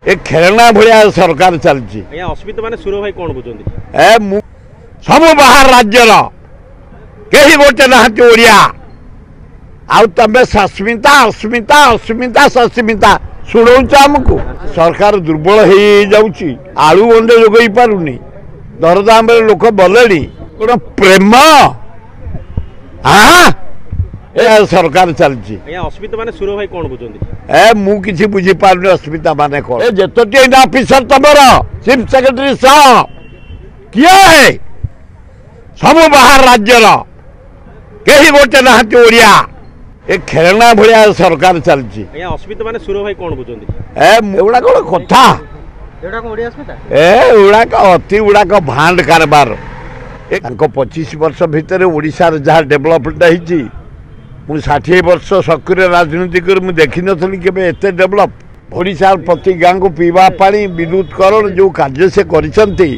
ए खेलना भाया सरकार चलती अस्मिता माने सुर भाई कौन बुझे सब बाहर राज्यर कहीं गोटे ना ओडिया आमे सस्मिता अस्मिता अस्मिता सस्मिता शुणुच आमको सरकार दुर्बल हो जाऊँगी आलू गंडे जोगई पारुनी दरदाम लोक बले कौन प्रेम हाँ सरकार चलती अस्मिता माने सुर भाई कौन बुझे मुझे बुझी पार्नी अस्मिता माने कौन जिते ऑफिसर तुमर चीफ सेक्रेटरी सह किए है सब बाहर राज्यर कहीं गोटे ना ओडिया ए खेलना भाया सरकार चलती अस्मिता माने सुर भाई कौन बुझे एगुड़ा कौन कथा एगुड़ाक अति गुड़ाक भांड कारबार 25 वर्ष भितर ओडिशार जहाँ डेभलपमेंट होती मु 60 वर्ष सक्रिय राजनीति कर देखी नी के एत डेभलप ओडिशा प्रति गाँ को पीवा पानी विद्युतकरण जो कार्य से करिसंती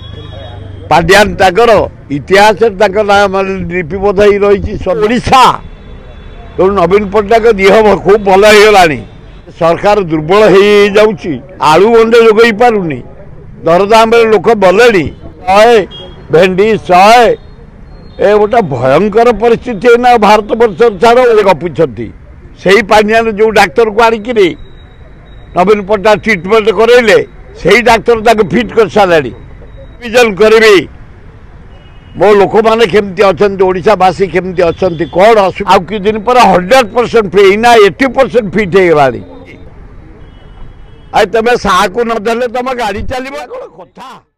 पांड्यान ताकर इतिहास लिपिबद्ध हो रही ओडिशा तो नवीन पट्टनायक देह खूब भल होगा सरकार दुर्बल हो जाऊँगी आलू गंडे जोगई पारुनी दरदाम लोक बले 100 भेंडी 100 ए गोटे भयंकर परिस्थिति ना भारत वर्ष छाड़ गपुंट से पांड्यान जो डाक्तर को आणिक नवीन पट्टनायक ट्रिटमेंट करेले से डाक्तर फिट कर सारे विजन करी मो लोक मैंने केमती अच्छा ओडावासी केमती अच्छा कौन आउ कि दिन पर 100% फ्री ना 80% फिट हो गला तुम साहू नदेले तुम गाड़ी चलो कौन कथा।